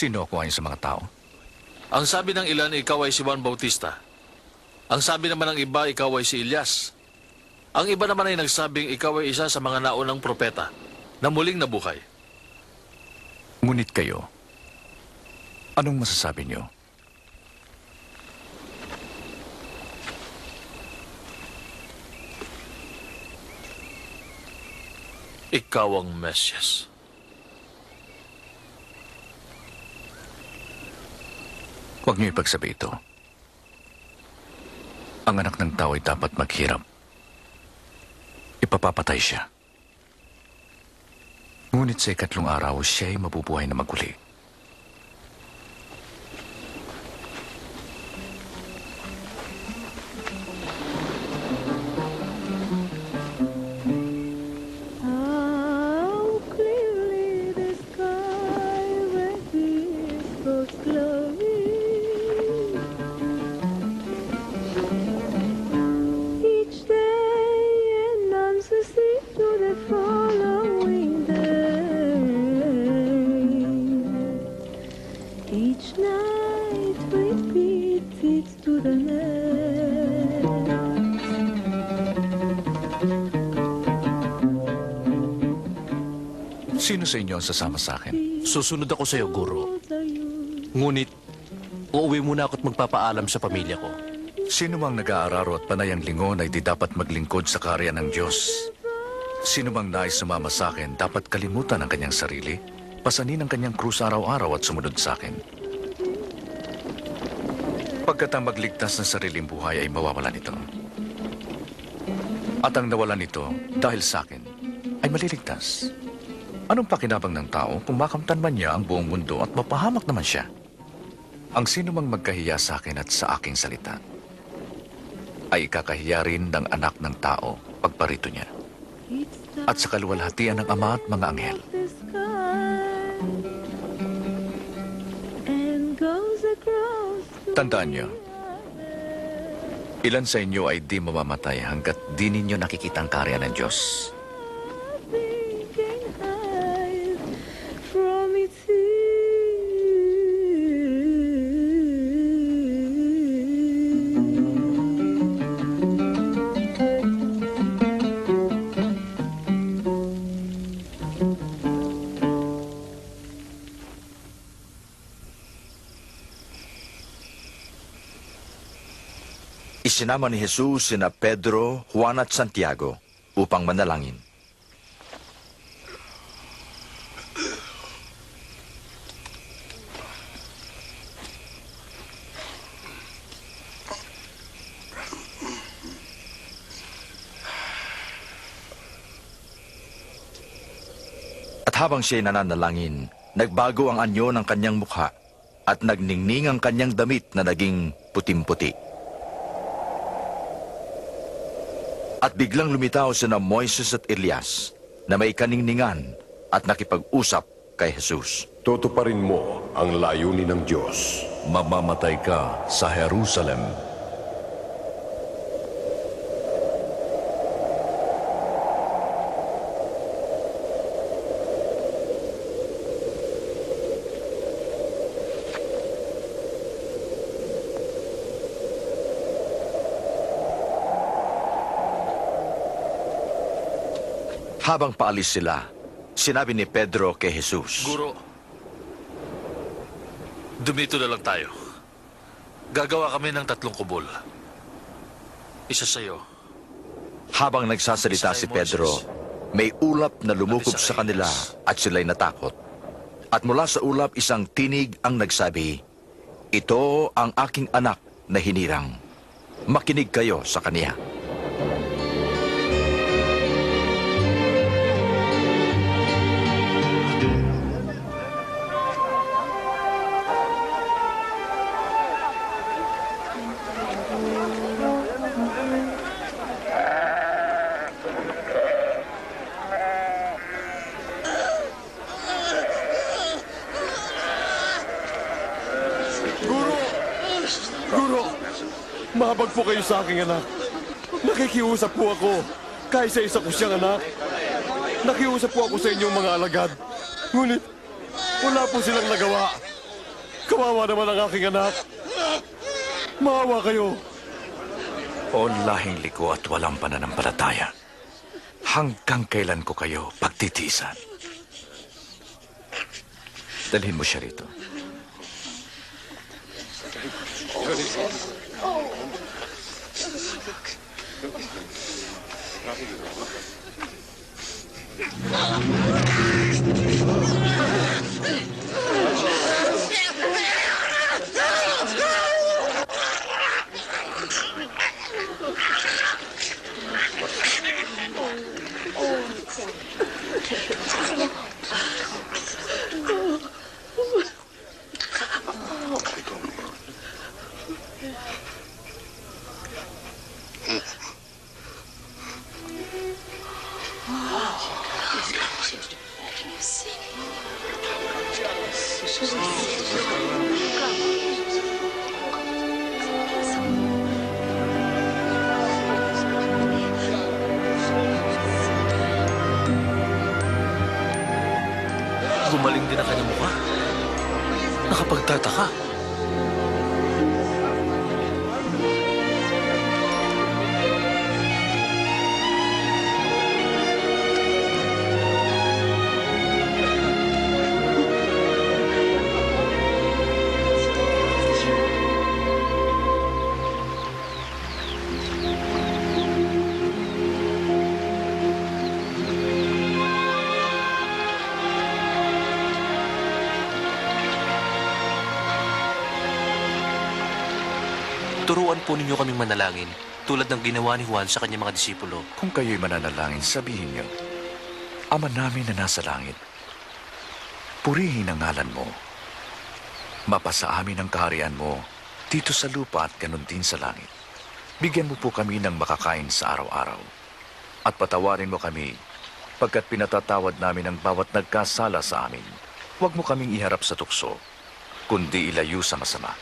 Sino ako ayon sa mga tao? Ang sabi ng ilan, ikaw ay si Juan Bautista. Ang sabi naman ng iba, ikaw ay si Elias. Ang iba naman ay nagsabing ikaw ay isa sa mga naunang propeta na muling nabuhay. Ngunit kayo, anong masasabi niyo? Ikaw ang Mesyas. Huwag niyo ipagsabi ito. Ang anak ng tao ay dapat maghirap. Ipapapatay siya. Ngunit sa 3 araw, siya ay mabubuhay na maguli. How clearly Sino sa inyo ang sasama sa akin? Susunod ako sa iyo, Guro. Ngunit, uuwi muna ako at magpapaalam sa pamilya ko. Sino mang nag-aararo at panayang lingon ay di dapat maglingkod sa karya ng Diyos. Sino mang nais sumama sa akin, dapat kalimutan ang kanyang sarili, pasanin ang kanyang krus araw-araw at sumunod sa akin. Pagkat ang magligtas ng sariling buhay ay mawawalan ito. At ang nawalan nito dahil sa akin ay maliligtas. Anong pakinabang ng tao kung makamtan man niya ang buong mundo at mapahamak naman siya? Ang sino mang magkahiya sa akin at sa aking salita ay ikakahiya rin ng anak ng tao pagparito niya at sa kaluwalhatian ng Ama at mga anghel. Tandaan niyo, ilan sa inyo ay di mamamatay hanggat di ninyo nakikita ang karya ng Diyos. Isinama ni Jesus sina Pedro, Juan at Santiago upang manalangin. At habang siya'y nananalangin, nagbago ang anyo ng kanyang mukha at nagningning ang kanyang damit na naging putim-puti. At biglang lumitaw sina Moises at Elias na may kaningningan at nakipag-usap kay Jesus. Tutuparin mo ang layunin ng Diyos. Mamamatay ka sa Jerusalem. Habang paalis sila, sinabi ni Pedro kay Jesus, Guro, dumito na lang tayo. Gagawa kami ng 3 kubol. Isa sa'yo. Habang nagsasalita si Pedro, may ulap na lumukob sa kanila at sila'y natakot. At mula sa ulap isang tinig ang nagsabi, "Ito ang aking anak na hinirang. Makinig kayo sa kaniya." Mahabag po kayo sa aking anak. Nakikiusap po ako. Kaisa-isa ko siyang anak. Nakiusap po ako sa inyong mga alagad. Ngunit, wala po silang nagawa. Kawawa naman ang aking anak. Maawa kayo. O lahing liko at walang pananampalataya. Hanggang kailan ko kayo pagtitiisan? Dalhin mo siya rito. Gumaling din ang kanyang mukha. Nakapagtataka. turuan po ninyo kaming manalangin tulad ng ginawa ni Juan sa kanyang mga disipulo. Kung kayo'y mananalangin, sabihin niyo, Ama namin na nasa langit, purihin ang ngalan mo. Mapasa amin ang kaharian mo dito sa lupa at ganun din sa langit. Bigyan mo po kami ng makakain sa araw-araw. At patawarin mo kami pagkat pinatatawad namin ang bawat nagkasala sa amin. Huwag mo kaming iharap sa tukso, kundi ilayo sa masama.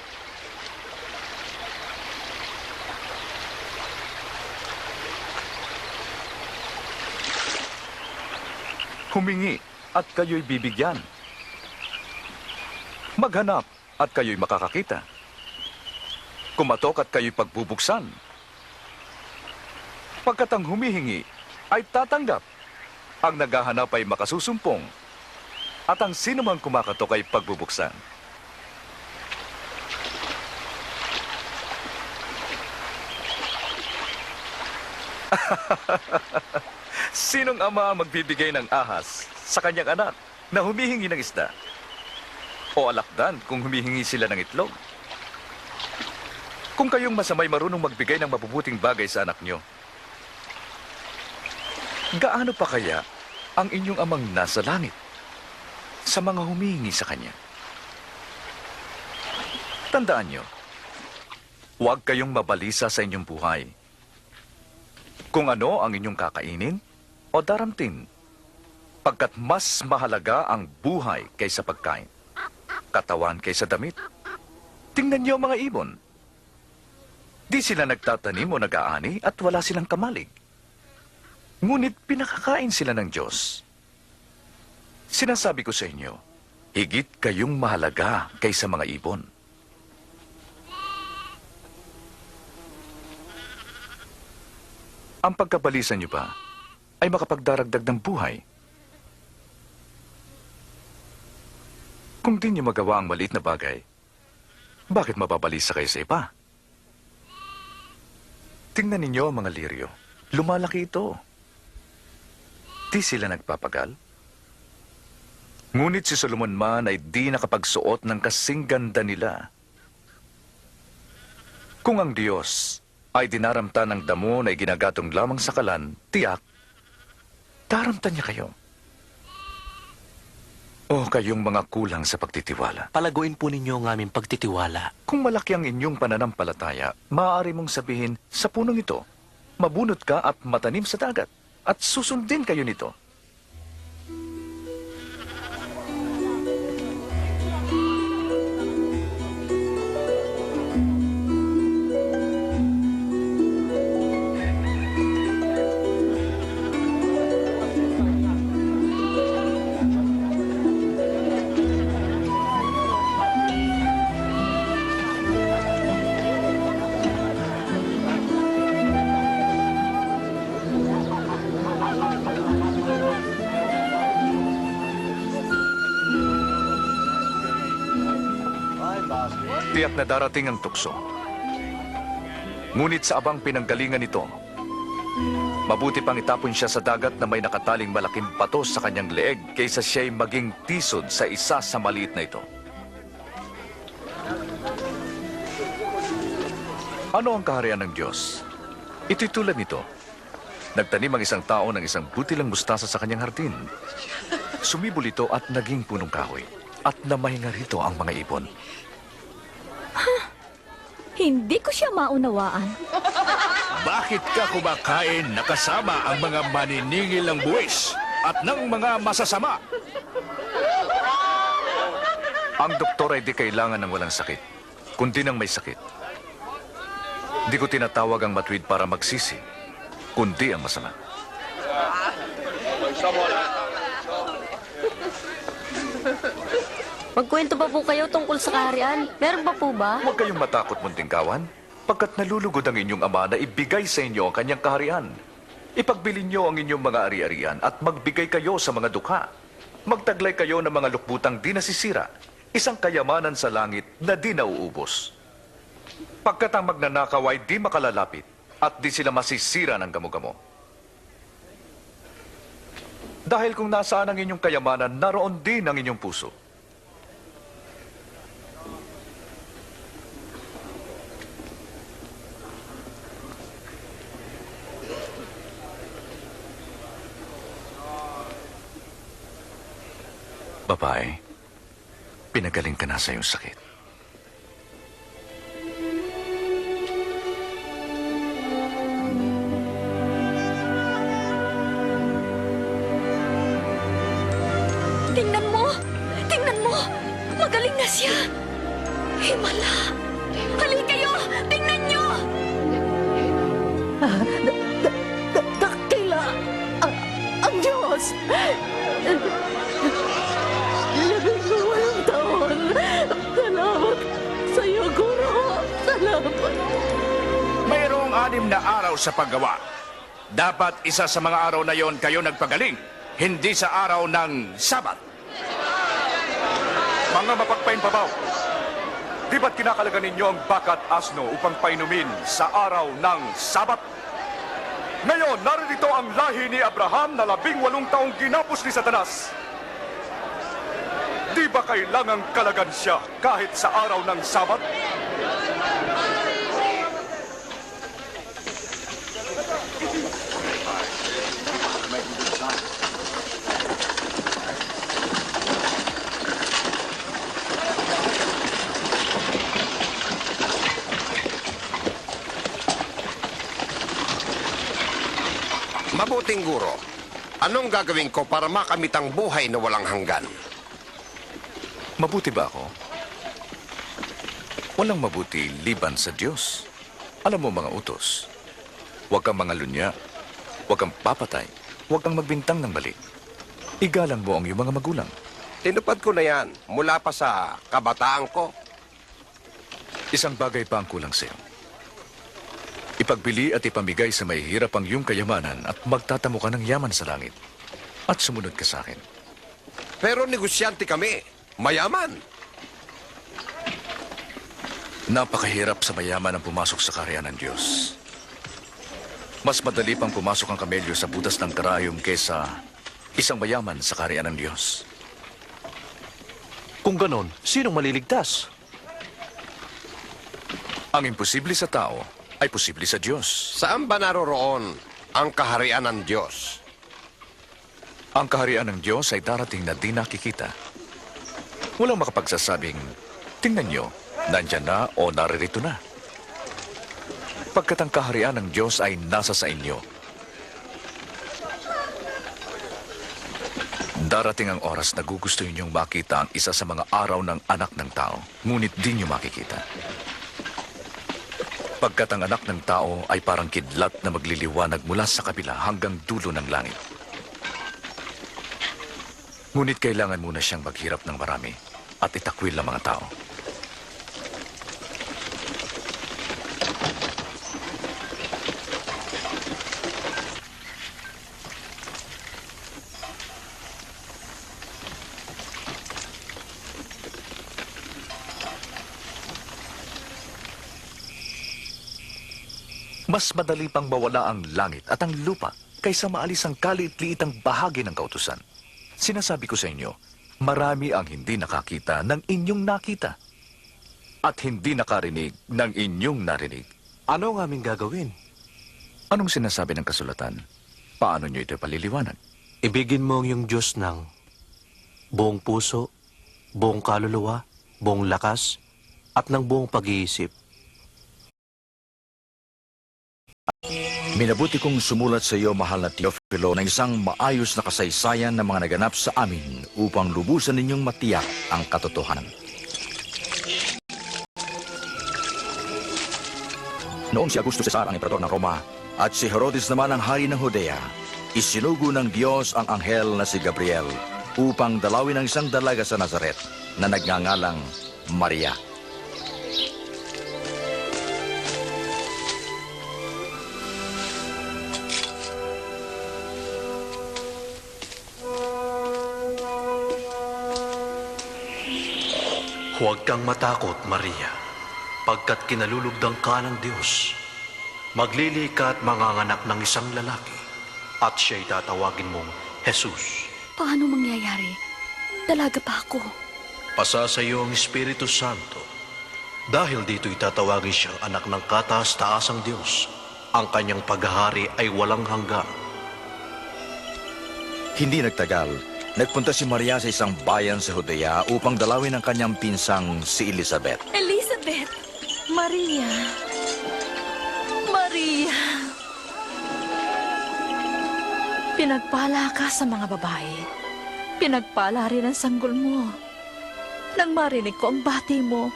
Humingi at kayo'y bibigyan. Maghanap at kayo'y makakakita. Kumatok at kayo'y pagbubuksan. Pagkat ang humihingi ay tatanggap. Ang naghahanap ay makasusumpong. At ang sinumang kumakatok ay pagbubuksan. Sinong ama ang magbibigay ng ahas sa kanyang anak na humihingi ng isda? O alakdan kung humihingi sila ng itlog? Kung kayong masamay marunong magbigay ng mabubuting bagay sa anak nyo, gaano pa kaya ang inyong amang nasa langit sa mga humihingi sa kanya? Tandaan nyo, huwag kayong mabalisa sa inyong buhay. Kung ano ang inyong kakainin o daramtin, pagkat mas mahalaga ang buhay kaysa pagkain, katawan kaysa damit. Tingnan niyo ang mga ibon. Di sila nagtatanim o nag-aani at wala silang kamalig. Ngunit pinakakain sila ng Diyos. Sinasabi ko sa inyo, higit kayong mahalaga kaysa mga ibon. Ang pagkabalisa niyo ba ay makapagdaragdag ng buhay? Kung di niyo magawa ang maliit na bagay, bakit mababalisa kayo sa iba? Tingnan ninyo ang mga liryo. Lumalaki ito. Di sila nagpapagal. Ngunit si Solomon man ay di nakapagsuot ng kasing ganda nila. Kung ang Diyos ay dinaramta ng damo na ginagatong lamang sa kalan, tiyak, daramtan niya kayo. O kayong mga kulang sa pagtitiwala. Palaguin po ninyo ang aming pagtitiwala. Kung malaki ang inyong pananampalataya, maaari mong sabihin sa punong ito, mabunot ka at matanim sa dagat, at susundin kayo nito. Tiyak na darating ang tukso. Ngunit sa abang pinanggalingan nito, mabuti pang itapon siya sa dagat na may nakataling malaking bato sa kanyang leeg kaysa siya'y maging tisod sa isa sa maliit na ito. Ano ang kaharian ng Diyos? Ito'y tulad nito. Nagtanim ang isang tao ng isang butilang mustasa sa kanyang hardin. Sumibol ito at naging punong kahoy. At namahinga rito ang mga ibon. Hindi ko siya maunawaan. Bakit ka kumakain na kasama ang mga maniningil ng buwis at ng mga masasama? Ang doktor ay di kailangan ng walang sakit, kundi ng may sakit. Di ko tinatawag ang matuwid para magsisi, kundi ang masama. Magkwento pa po kayo tungkol sa kaharian. Meron pa po ba? Huwag kayong matakot, munting kawan, pagkat nalulugod ang inyong ama na ibigay sa inyo ang kanyang kaharian. Ipagbili niyo ang inyong mga ari-arian at magbigay kayo sa mga dukha. Magtaglay kayo ng mga lukbutang di nasisira, isang kayamanan sa langit na di nauubos. Pagkat ang magnanakaw ay di makalalapit at di sila masisira ng gamo-gamo. Dahil kung nasaan ang inyong kayamanan, naroon din ang inyong puso. Babae, pinagaling ka na sa iyong sakit. Tingnan mo! Tingnan mo! Magaling na siya! Himala! Halika kayo! Tingnan niyo! Dakila! Ang Diyos! 18 taon! Salamat sa iyo, Guro! Salamat! Mayroong 6 na araw sa paggawa. Dapat isa sa mga araw na yon kayo nagpagaling, hindi sa araw ng Sabat. Mga mapagpainbabaw, di ba't kinakalagan ninyo ang baka at asno upang painumin sa araw ng Sabat? Ngayon, narito ang lahi ni Abraham na 18 taong ginapos ni Satanas. Di ba kailangang kalagan siya kahit sa araw ng Sabat? Mabuting guro, anong gagawin ko para makamit ang buhay na walang hanggan? Mabuti ba ako? Walang mabuti liban sa Diyos. Alam mo mga utos, huwag kang mangalunya, huwag kang papatay, huwag kang magbintang ng balik. Igalang mo ang iyong mga magulang. Tinupad ko na yan mula pa sa kabataan ko. Isang bagay pa ang kulang sa iyo. Ipagbili at ipamigay sa mahihirap ang iyong kayamanan at magtatamo ka ng yaman sa langit. At sumunod ka sa akin. Pero negosyante kami, mayaman. Napakahirap sa mayaman ang pumasok sa kaharian ng Diyos. Mas madali pang pumasok ang kamelyo sa butas ng karayom kesa isang mayaman sa kaharian ng Diyos. Kung ganon, sinong maliligtas? Ang imposible sa tao ay posible sa Diyos. Saan ba naroroon ang kaharian ng Diyos? Ang kaharian ng Diyos ay darating na di nakikita. Walang makapagsasabing, tingnan nyo, nandyan na o naririto na. Pagkat ang kaharian ng Diyos ay nasa sa inyo. Darating ang oras na gugustuhin ninyong makita ang isa sa mga araw ng anak ng tao, ngunit di nyo makikita. Pagkat ang anak ng tao ay parang kidlat na magliliwanag mula sa kabila hanggang dulo ng langit. Ngunit kailangan muna siyang maghirap ng marami at itakwil ang mga tao. Mas madali pang mawala ang langit at ang lupa kaysa maalis ang kaliit-liitang bahagi ng kautusan. Sinasabi ko sa inyo, marami ang hindi nakakita ng inyong nakita at hindi nakarinig ng inyong narinig. Ano ang aming gagawin? Anong sinasabi ng kasulatan? Paano nyo ito paliliwanag? Ibigin mo ang iyong Diyos ng buong puso, buong kaluluwa, buong lakas, at ng buong pag-iisip. Minabuti kong sumulat sa iyo, mahal na Teofilo, ng isang maayos na kasaysayan ng mga naganap sa amin upang lubusan ninyong matiyak ang katotohanan. Noong si Augusto Cesar ang emperador ng Roma at si Herodes naman ang hari ng Judea, isinugo ng Diyos ang anghel na si Gabriel upang dalawin ang isang dalaga sa Nazaret na nagngangalang Maria. Huwag kang matakot, Maria, pagkat kinalulugdang ka ng Diyos. Maglili ka at manganganak ng isang lalaki, at siya'y tatawagin mong Jesus. Paano mangyayari? Dalaga pa ako. Pasa sa iyo ang Espiritu Santo. Dahil dito'y tatawagin siyang anak ng kataas-taasang Diyos. Ang kanyang paghahari ay walang hanggan. Hindi nagtagal, Nagpunta si Maria sa isang bayan sa Judea upang dalawin ang kanyang pinsang si Elizabeth. Elizabeth! Maria. Maria. Pinagpala ka sa mga babae. Pinagpala rin ang sanggol mo. Nang marinig ko ang bati mo,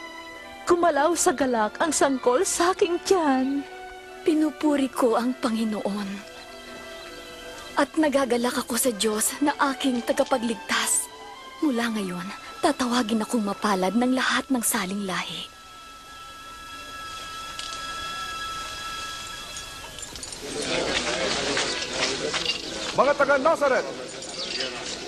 kumalaw sa galak ang sangkol sa aking tiyan. Pinupuri ko ang Panginoon. At nagagalak ako sa Diyos na aking tagapagligtas. Mula ngayon, tatawagin akong mapalad ng lahat ng saling lahi. Mga taga-Nazaret,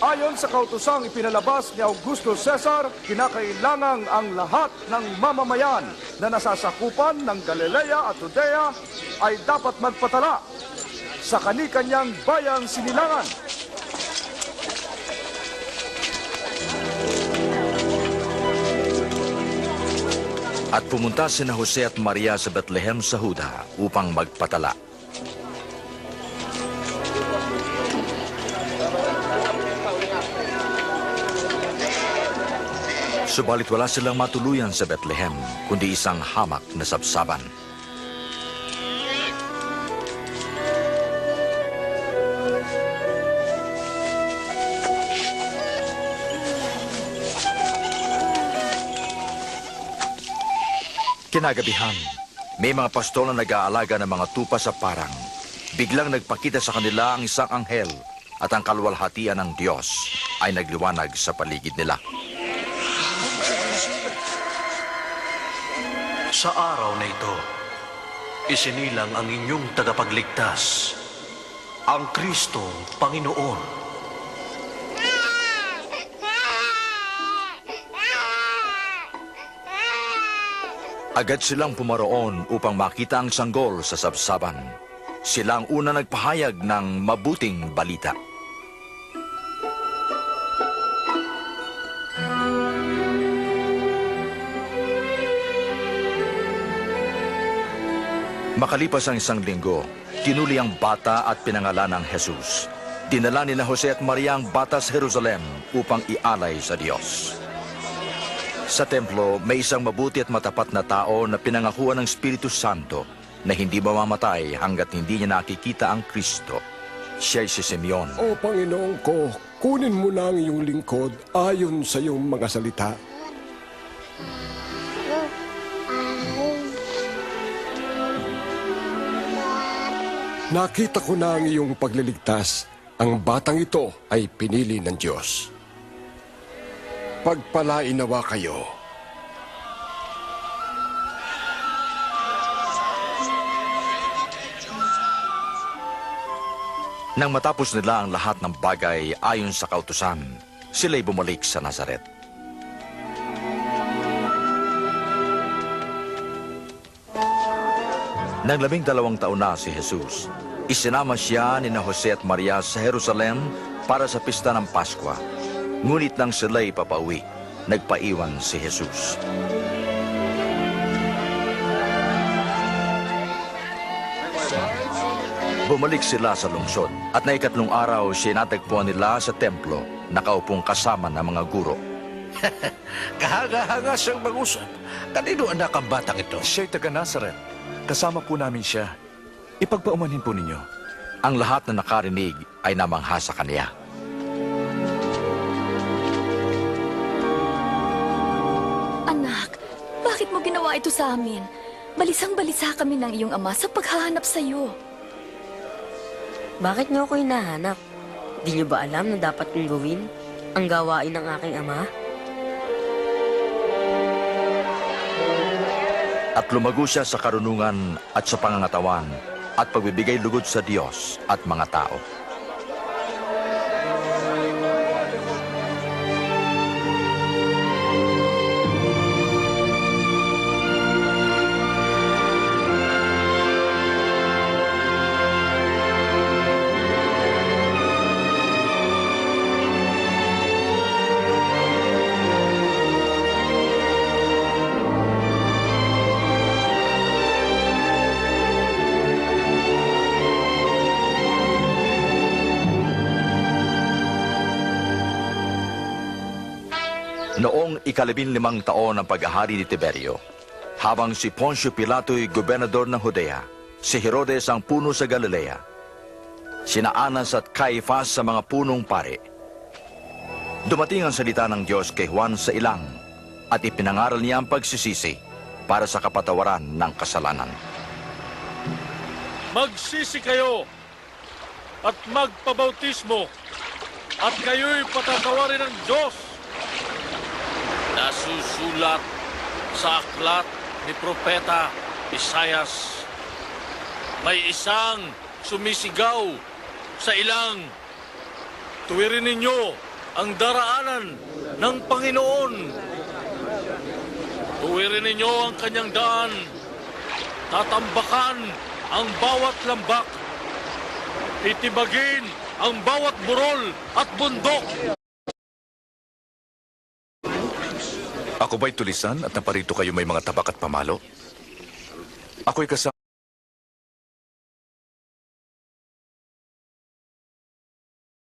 ayon sa kautosang ipinalabas ni Augusto Cesar, kinakailangang ang lahat ng mamamayan na nasasakupan ng Galilea at Judea ay dapat magpatala sa kani-kanyang bayang sinilangan. At pumunta sina Jose at Maria sa Bethlehem sa Huda upang magpatala. Subalit wala silang matuluyan sa Bethlehem, kundi isang hamak na sabsaban. Kinagabihan, may mga pastol na nag-aalaga ng mga tupa sa parang. Biglang nagpakita sa kanila ang isang anghel at ang kalwalhatian ng Diyos ay nagliwanag sa paligid nila. Sa araw na ito, isinilang ang inyong tagapagligtas, ang Kristong Panginoon. Agad silang pumaroon upang makita ang sanggol sa sabsaban. Sila ang una nagpahayag ng mabuting balita. Makalipas ang isang linggo, tinuli ang bata at pinangalan ng Jesus. Dinala ni Jose at Maria ang bata sa Jerusalem upang ialay sa Diyos. Sa templo, may isang mabuti at matapat na tao na pinangakuan ng Espiritu Santo na hindi mamamatay hanggat hindi niya nakikita ang Kristo. Siya'y si Simeon. O Panginoon ko, kunin mo na ang iyong lingkod ayon sa iyong mga salita. Nakita ko na ang iyong pagliligtas. Ang batang ito ay pinili ng Diyos. Pagpalain nawa kayo. Nang matapos nila ang lahat ng bagay ayon sa kautusan, sila'y bumalik sa Nazaret. Nang 12 taon na si Jesus, isinama siya ni Jose at Maria sa Jerusalem para sa pista ng Paskwa. Ngunit nang sila'y papauwi, nagpaiwan si Jesus. Bumalik sila sa lungsod at na ikatlong araw siya natagpuan nila sa templo, nakaupong kasama ng mga guro. Kahanga-hanga siyang mag-usap. Kanino anak ang batang ito? Siya'y taga-Nazaret. Kasama po namin siya. Ipagpaumanhin po ninyo. Ang lahat na nakarinig ay namangha sa kanya. Anak, bakit mo ginawa ito sa amin? Balisang-balisa kami ng iyong ama sa paghahanap sa iyo. Bakit niyo ako hinahanap? Di niyo ba alam na dapat kong gawin ang gawain ng aking ama? At lumago siya sa karunungan at sa pangangatawan at pagbibigay lugod sa Diyos at mga tao. Noong 15 taon ng paghahari ni Tiberio, habang si Poncio Pilato'y gobernador ng Judea, si Herodes ang puno sa Galilea, sina Anas at Caifás sa mga punong pare. Dumating ang salita ng Diyos kay Juan sa ilang at ipinangaral niya ang pagsisisi para sa kapatawaran ng kasalanan. Magsisi kayo at magpabautismo at kayo'y patatawarin ng Diyos. Nasusulat sa aklat ni Propeta Isayas, may isang sumisigaw sa ilang, tuwirin ninyo ang daraanan ng Panginoon. Tuwirin ninyo ang kanyang daan, tatambakan ang bawat lambak, titibagin ang bawat burol at bundok. Ako ba'y tulisan at naparito kayo may mga tabak at pamalo? Ako'y kasama